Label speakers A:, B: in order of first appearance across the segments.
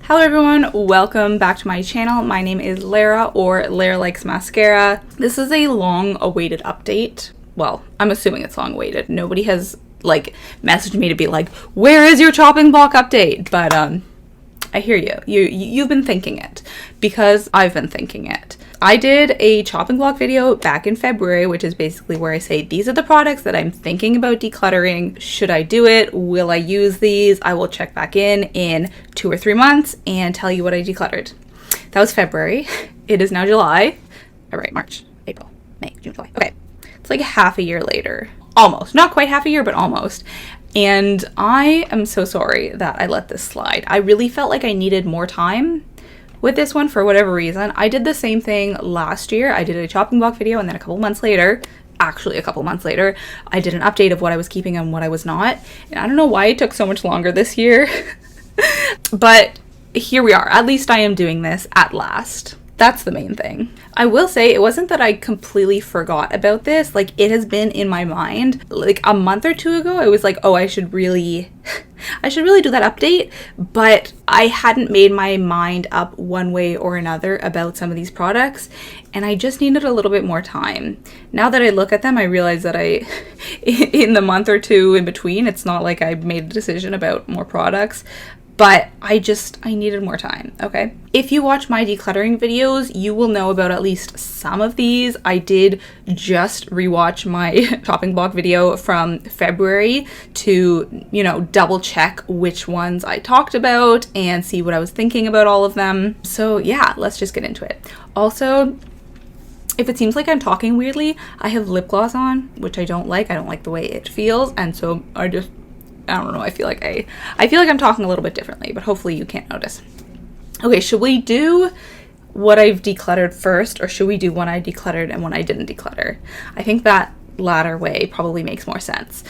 A: Hello everyone, welcome back to my channel. My name is Lara, or Lara Likes Mascara. This is a long-awaited update. Well, I'm assuming it's long-awaited. Nobody has messaged me to be like, where is your chopping block update? But I hear you. You've been thinking it, because I've been thinking it. I did a chopping block video back in February, which is basically where I say these are the products that I'm thinking about decluttering. Should I do it? Will I use these? I will check back in 2 or 3 months and tell you what I decluttered. That was February. It is now July. All right, March, April, May, June, July. Okay, it's like half a year later. Almost. Not quite half a year, but almost. And I am so sorry that I let this slide. I really felt like I needed more time with this one for whatever reason. I did the same thing last year. I did a chopping block video, and then a couple months later, I did an update of what I was keeping and what I was not. And I don't know why it took so much longer this year, but here we are. At least I am doing this at last. That's the main thing. I will say it wasn't that I completely forgot about this. It has been in my mind. A month or two ago, I was like, oh, I should really do that update. But I hadn't made my mind up one way or another about some of these products. And I just needed a little bit more time. Now that I look at them, I realize that in the month or two in between, it's not like I made a decision about more products. But I needed more time, okay? If you watch my decluttering videos, you will know about at least some of these. I did just rewatch my chopping block video from February to, double check which ones I talked about and see what I was thinking about all of them. So yeah, let's just get into it. Also, if it seems like I'm talking weirdly, I have lip gloss on, which I don't like. I don't like the way it feels, and so I don't know, I feel like I'm talking a little bit differently, but hopefully you can't notice. Okay, should we do what I've decluttered first, or should we do one I decluttered and one I didn't declutter? I think that latter way probably makes more sense.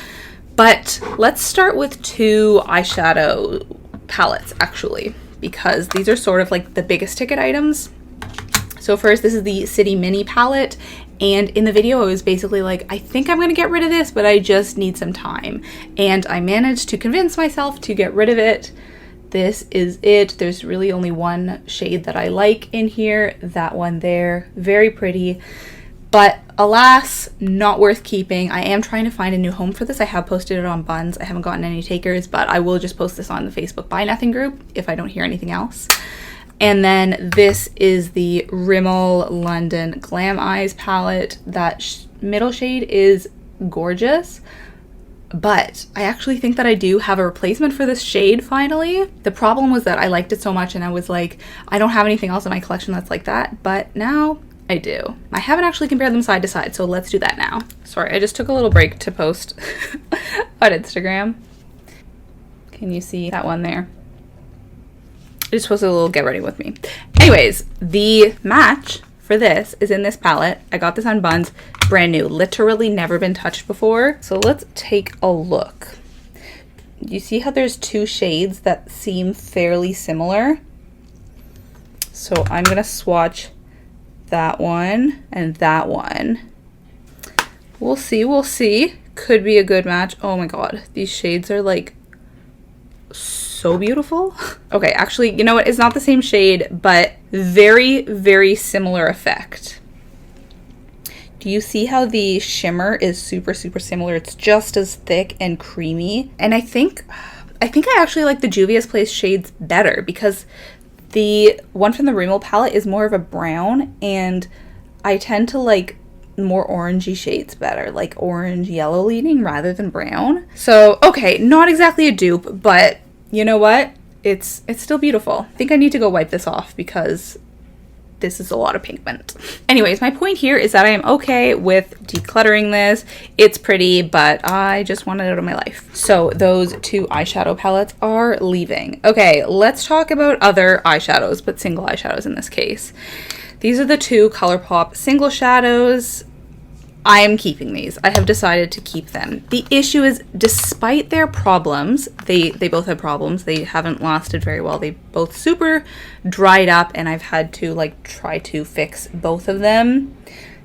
A: But let's start with 2 eyeshadow palettes, actually, because these are sort of the biggest ticket items. So first, this is the City Mini palette. And in the video, I was basically like, I think I'm going to get rid of this, but I just need some time. And I managed to convince myself to get rid of it. This is it. There's really only one shade that I like in here. That one there. Very pretty. But alas, not worth keeping. I am trying to find a new home for this. I have posted it on Buns. I haven't gotten any takers, but I will just post this on the Facebook Buy Nothing group if I don't hear anything else. And then this is the Rimmel London Glam Eyes palette. That middle shade is gorgeous, but I actually think that I do have a replacement for this shade finally. The problem was that I liked it so much and I was like, I don't have anything else in my collection that's like that, but now I do. I haven't actually compared them side to side, so let's do that now. Sorry, I just took a little break to post on Instagram. Can you see that one there? I just posted a little get ready with me. Anyways, the match for this is in this palette. I got this on Buns, brand new, literally never been touched before. So let's take a look. You see how there's 2 shades that seem fairly similar? So I'm gonna swatch that one and that one. We'll see. Could be a good match. Oh my god, these shades are so beautiful. Okay, actually, you know what? It's not the same shade, but very, very similar effect. Do you see how the shimmer is super, super similar? It's just as thick and creamy. And I think I actually like the Juvia's Place shades better, because the one from the Rimmel palette is more of a brown, and I tend to like more orangey shades better, like orange yellow leaning rather than brown. So okay, not exactly a dupe, but you know what? It's still beautiful. I think I need to go wipe this off because this is a lot of pigment. Anyways, my point here is that I am okay with decluttering this. It's pretty, but I just want it out of my life. So those 2 eyeshadow palettes are leaving. Okay, let's talk about other eyeshadows, but single eyeshadows in this case. These are the 2 ColourPop single shadows. I am keeping these. I have decided to keep them. The issue is, despite their problems, they both have problems. They haven't lasted very well. They both super dried up, and I've had to try to fix both of them.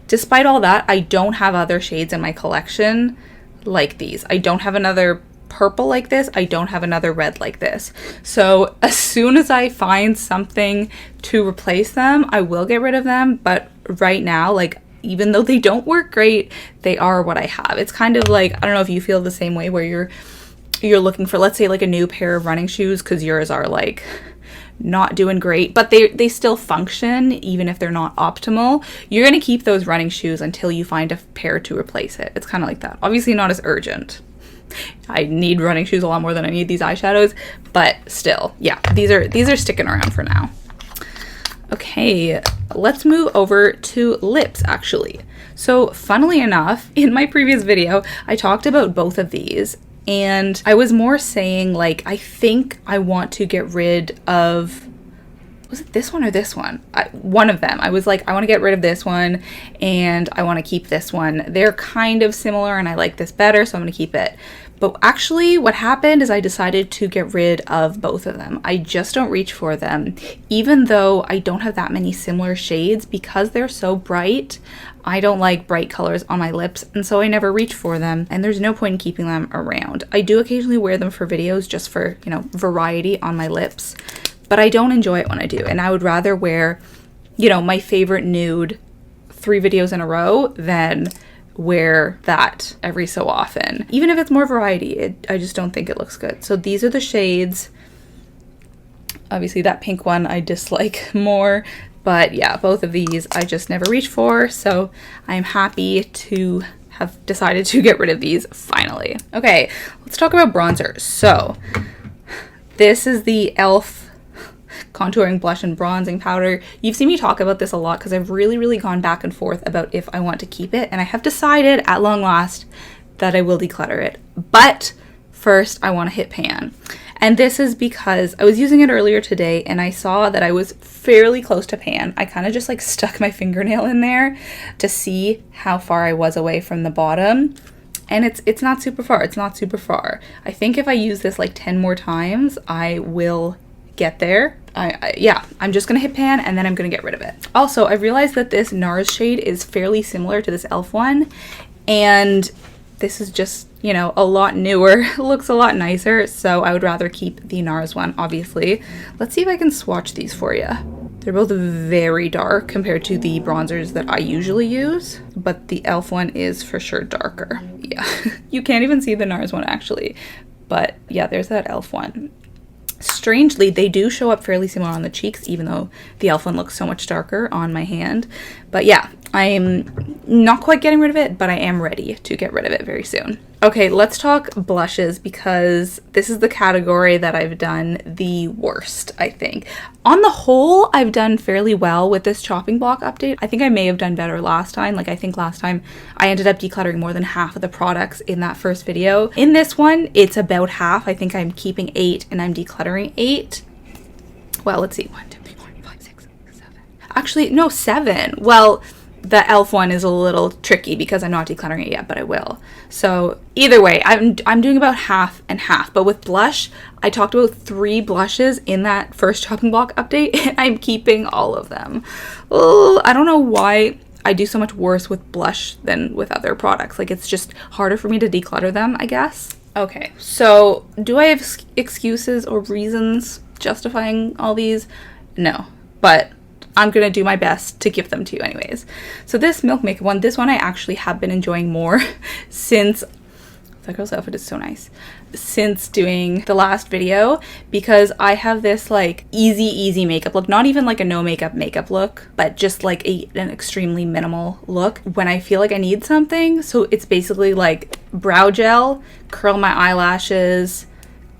A: Despite all that, I don't have other shades in my collection like these. I don't have another purple like this, I don't have another red like this. So as soon as I find something to replace them, I will get rid of them. But right now, like, even though they don't work great, they are what I have. It's kind of like, I don't know if you feel the same way, where you're looking for, let's say, like a new pair of running shoes, because yours are like not doing great, but they still function even if they're not optimal. You're going to keep those running shoes until you find a pair to replace it. It's kind of like that. Obviously not as urgent. I need running shoes a lot more than I need these eyeshadows, but still, yeah, these are sticking around for now. Okay, let's move over to lips actually. So funnily enough, in my previous video, I talked about both of these, and I was more saying, like, I think I want to get rid of, was it this one or this one? One of them. I was like, I want to get rid of this one and I want to keep this one. They're kind of similar and I like this better, so I'm going to keep it. But actually what happened is I decided to get rid of both of them. I just don't reach for them. Even though I don't have that many similar shades, because they're so bright, I don't like bright colors on my lips, and so I never reach for them, and there's no point in keeping them around. I do occasionally wear them for videos just for, you know, variety on my lips, but I don't enjoy it when I do, and I would rather wear, you know, my favorite nude 3 videos in a row than wear that every so often. Even if it's more variety, I just don't think it looks good. So these are the shades. Obviously that pink one I dislike more, but yeah, both of these I just never reach for, so I'm happy to have decided to get rid of these finally. Okay, let's talk about bronzer. So this is the e.l.f. contouring blush and bronzing powder. You've seen me talk about this a lot because I've really gone back and forth about if I want to keep it, and I have decided at long last that I will declutter it. But first I want to hit pan. And this is because I was using it earlier today and I saw that I was fairly close to pan. I kind of just like stuck my fingernail in there to see how far I was away from the bottom. And it's not super far. It's not super far. I think if I use this like 10 more times, I will get there. Yeah, I'm just gonna hit pan and then I'm gonna get rid of it. Also, I realized that this NARS shade is fairly similar to this e.l.f. one, and this is just, you know, a lot newer, looks a lot nicer, so I would rather keep the NARS one, obviously. Let's see if I can swatch these for you. They're both very dark compared to the bronzers that I usually use, but the e.l.f. one is for sure darker. Yeah, you can't even see the NARS one actually, but yeah, there's that e.l.f. one. Strangely, they do show up fairly similar on the cheeks, even though the e.l.f. one looks so much darker on my hand. But yeah, I'm not quite getting rid of it, but I am ready to get rid of it very soon. Okay, let's talk blushes, because this is the category that I've done the worst, I think. On the whole, I've done fairly well with this chopping block update. I think I may have done better last time. Like, I think last time I ended up decluttering more than half of the products in that first video. In this one, it's about half. I think I'm keeping 8 and I'm decluttering 8. Well, let's see. 1, 2, 3, 4, 5, 6, 7. Actually, no, 7. Well, the e.l.f. one is a little tricky because I'm not decluttering it yet, but I will. So either way, I'm doing about half and half. But with blush, I talked about 3 blushes in that first chopping block update, and I'm keeping all of them. Oh, I don't know why I do so much worse with blush than with other products. Like, it's just harder for me to declutter them, I guess. Okay, so do I have excuses or reasons justifying all these? No, but I'm gonna do my best to give them to you anyways. So this Milk Makeup one, this one I actually have been enjoying more since, that girl's outfit is so nice, since doing the last video, because I have this like easy makeup look, not even like a no makeup look, but just like an extremely minimal look when I feel like I need something. So it's basically like brow gel, curl my eyelashes,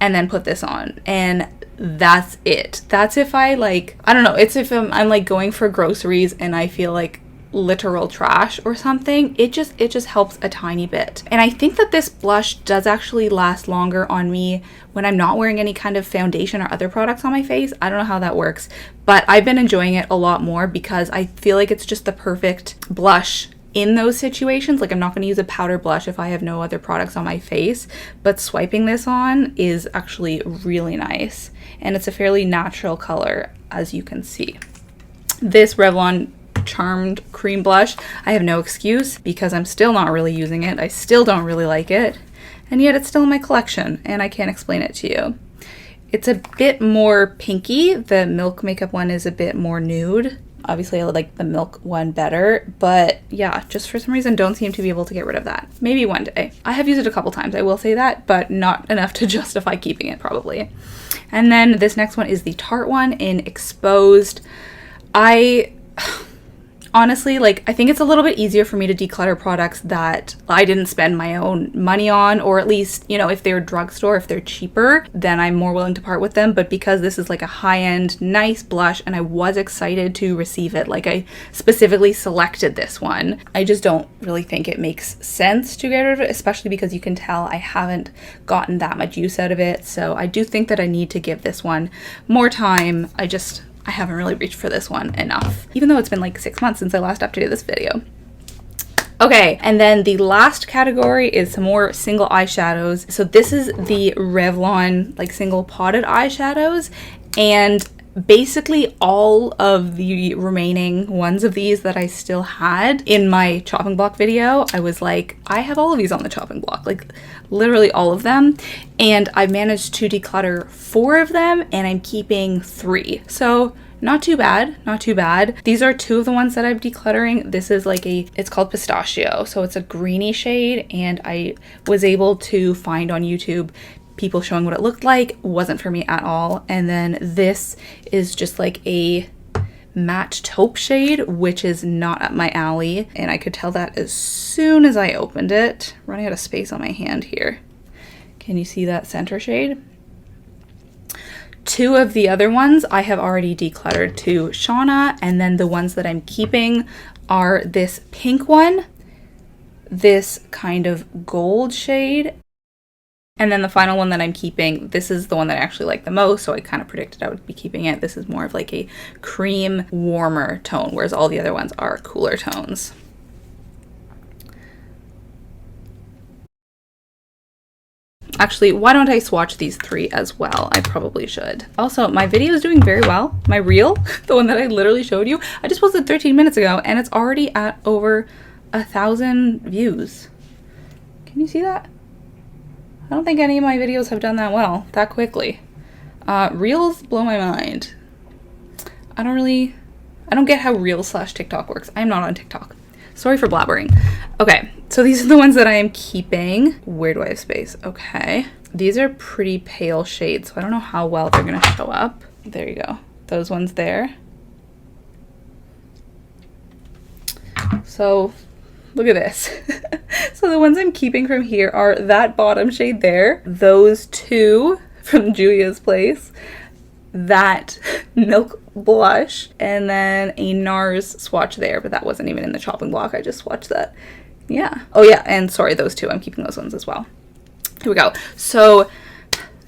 A: and then put this on, and that's it. That's if I like, I don't know, it's if I'm like going for groceries and I feel like literal trash or something. It just helps a tiny bit. And I think that this blush does actually last longer on me when I'm not wearing any kind of foundation or other products on my face. I don't know how that works, but I've been enjoying it a lot more because I feel like it's just the perfect blush in those situations. Like, I'm not going to use a powder blush if I have no other products on my face, but swiping this on is actually really nice, and it's a fairly natural color, as you can see. This Revlon Charmed Cream Blush, I have no excuse because I'm still not really using it. I still don't really like it, and yet it's still in my collection, and I can't explain it to you. It's a bit more pinky. The Milk makeup one is a bit more nude. Obviously, I like the Milk one better, but yeah, just for some reason, don't seem to be able to get rid of that. Maybe one day. I have used it a couple times, I will say that, but not enough to justify keeping it, probably. And then this next one is the Tarte one in Exposed. Honestly, like, I think it's a little bit easier for me to declutter products that I didn't spend my own money on, or at least, you know, if they're drugstore, if they're cheaper, then I'm more willing to part with them. But because this is like a high-end, nice blush, and I was excited to receive it, like I specifically selected this one, I just don't really think it makes sense to get rid of it, especially because you can tell I haven't gotten that much use out of it. So I do think that I need to give this one more time. I haven't really reached for this one enough, even though it's been like 6 months since I last updated this video. Okay, and then the last category is some more single eyeshadows. So this is the Revlon like single potted eyeshadows, and basically all of the remaining ones of these that I still had in my chopping block video, I was like, I have all of these on the chopping block, like literally all of them, and I managed to declutter 4 of them, and I'm keeping 3. So not too bad, not too bad. These are 2 of the ones that I'm decluttering. This is like it's called Pistachio, so it's a greeny shade, and I was able to find on YouTube people showing what it looked like. Wasn't for me at all. And then this is just like a matte taupe shade, which is not up my alley, and I could tell that as soon as I opened it. Running out of space on my hand here. Can you see that center shade? 2 of the other ones I have already decluttered to Shauna, and then the ones that I'm keeping are this pink one, this kind of gold shade, and then the final one that I'm keeping, this is the one that I actually like the most, so I kind of predicted I would be keeping it. This is more of like a cream, warmer tone, whereas all the other ones are cooler tones. Actually, why don't I swatch these 3 as well? I probably should. Also, my video is doing very well. My reel, the one that I literally showed you, I just posted 13 minutes ago, and it's already at over 1,000 views. Can you see that? I don't think any of my videos have done that well, that quickly. Reels blow my mind. I don't get how Reels/TikTok works. I'm not on TikTok. Sorry for blabbering. Okay, so these are the ones that I am keeping. Where do I have space? Okay. These are pretty pale shades, so I don't know how well they're gonna show up. There you go. Those ones there. So look at this. So the ones I'm keeping from here are that bottom shade there, those 2 from Julia's Place, that milk blush, and then a NARS swatch there, but that wasn't even in the chopping block. I just swatched that. Yeah. Oh yeah, and sorry, those 2. I'm keeping those ones as well. Here we go. So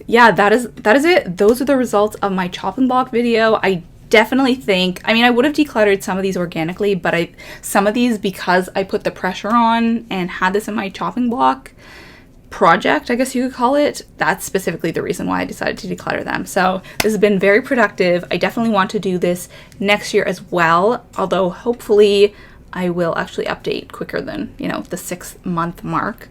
A: yeah, that is it. Those are the results of my chopping block video. I definitely think, I mean, I would have decluttered some of these organically, but some of these, because I put the pressure on and had this in my chopping block project, I guess you could call it, that's specifically the reason why I decided to declutter them. So this has been very productive. I definitely want to do this next year as well, although hopefully I will actually update quicker than, you know, the 6-month mark,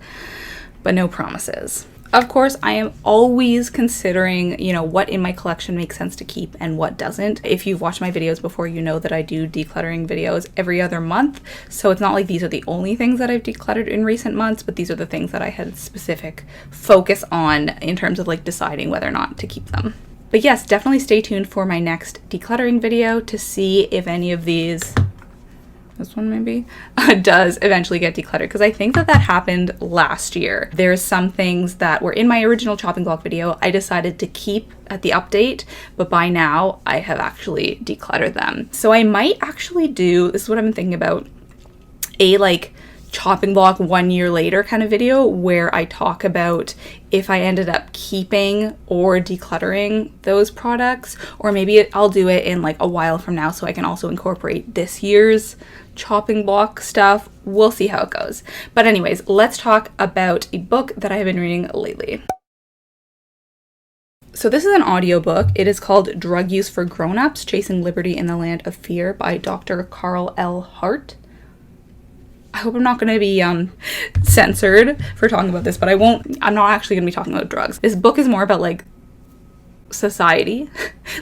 A: but no promises. Of course, I am always considering, you know, what in my collection makes sense to keep and what doesn't. If you've watched my videos before, you know that I do decluttering videos every other month. So it's not like these are the only things that I've decluttered in recent months, but these are the things that I had specific focus on in terms of like deciding whether or not to keep them. But yes, definitely stay tuned for my next decluttering video to see if any of these, this one maybe, does eventually get decluttered, because I think that happened last year. There's some things that were in my original chopping block video I decided to keep at the update, but by now I have actually decluttered them. So I might actually do, this is what I've been thinking about, a like chopping block 1 year later kind of video where I talk about if I ended up keeping or decluttering those products, or maybe I'll do it in like a while from now so I can also incorporate this year's chopping block stuff. We'll see how it goes. But anyways, let's talk about a book that I have been reading lately. So this is an audiobook. It is called Drug Use for Grown-Ups: Chasing Liberty in the Land of Fear by Dr. Carl L. Hart. I hope I'm not going to be censored for talking about this, but I'm not actually going to be talking about drugs. This book is more about like society,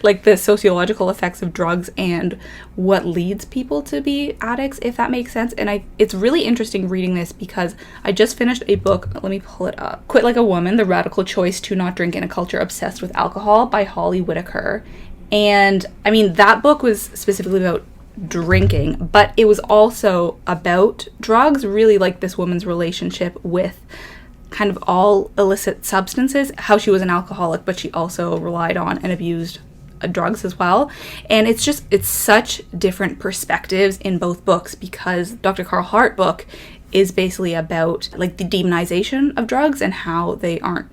A: like the sociological effects of drugs and what leads people to be addicts, if that makes sense. And it's really interesting reading this because I just finished a book, let me pull it up, Quit Like a Woman, The Radical Choice to Not Drink in a Culture Obsessed with Alcohol by Holly Whitaker. And I mean, that book was specifically about drinking, but it was also about drugs, really like this woman's relationship with kind of all illicit substances, how she was an alcoholic, but she also relied on and abused drugs as well. And it's such different perspectives in both books, because Dr. Carl Hart book is basically about like the demonization of drugs and how they aren't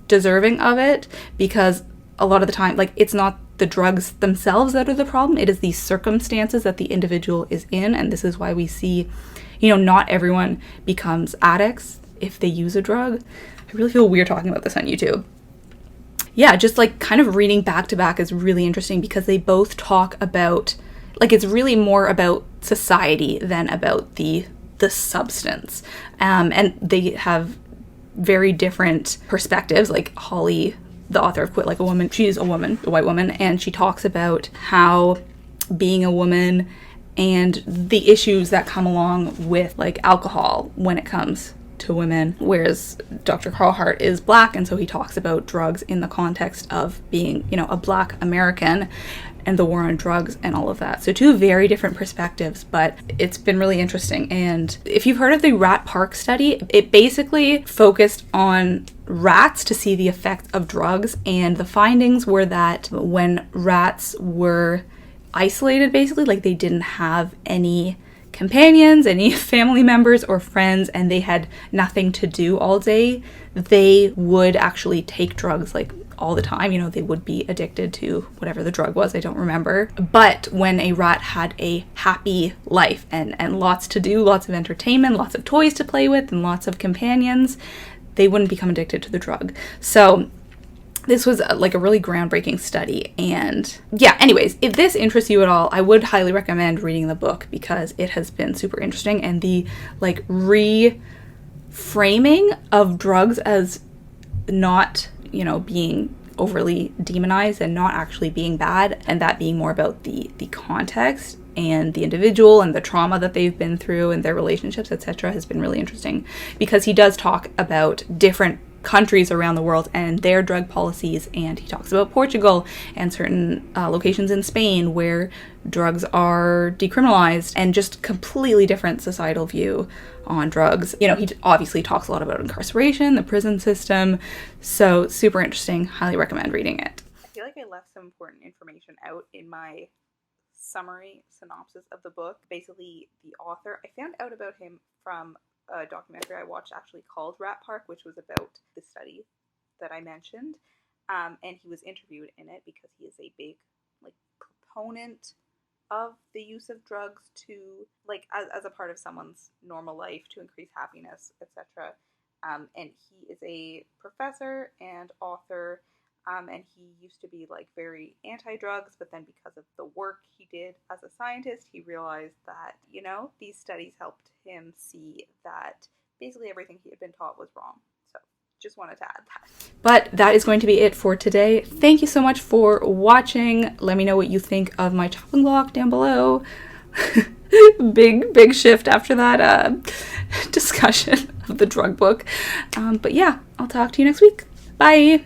A: deserving of it, because a lot of the time, like, it's not the drugs themselves that are the problem, it is the circumstances that the individual is in. And this is why we see, not everyone becomes addicts if they use a drug. I really feel weird talking about this on YouTube. Yeah, just like kind of reading back to back is really interesting because they both talk about, like, it's really more about society than about the substance. And they have very different perspectives. Like Holly, the author of Quit Like a Woman, she's a woman, a white woman, and she talks about how being a woman and the issues that come along with like alcohol when it comes to women, whereas Dr. Carl Hart is Black, and so he talks about drugs in the context of being, a Black American and the war on drugs and all of that. So two very different perspectives, but it's been really interesting. And if you've heard of the Rat Park study, it basically focused on rats to see the effect of drugs, and the findings were that when rats were isolated, basically, like they didn't have any companions, any family members or friends, and they had nothing to do all day, they would actually take drugs like all the time. They would be addicted to whatever the drug was, I don't remember. But when a rat had a happy life and lots to do, lots of entertainment, lots of toys to play with, and lots of companions, they wouldn't become addicted to the drug. So this was like a really groundbreaking study. And yeah, anyways, if this interests you at all, I would highly recommend reading the book because it has been super interesting. And the like reframing of drugs as not, being overly demonized and not actually being bad, and that being more about the context and the individual and the trauma that they've been through and their relationships, etc., has been really interesting, because he does talk about different countries around the world and their drug policies, and he talks about Portugal and certain locations in Spain where drugs are decriminalized, and just completely different societal view on drugs. He obviously talks a lot about incarceration, the prison system, so super interesting. Highly recommend reading it. I feel like I left some important information out in my summary synopsis of the book. Basically, the author, I found out about him from a documentary I watched actually called Rat Park, which was about the study that I mentioned, and he was interviewed in it because he is a big proponent of the use of drugs to as a part of someone's normal life to increase happiness, etc. And he is a professor and author, and he used to be very anti-drugs, but then because of the work he did as a scientist, he realized that, these studies helped him see that basically everything he had been taught was wrong. So just wanted to add that. But that is going to be it for today. Thank you so much for watching. Let me know what you think of my chopping block down below. Big shift after that discussion of the drug book. But yeah, I'll talk to you next week. Bye!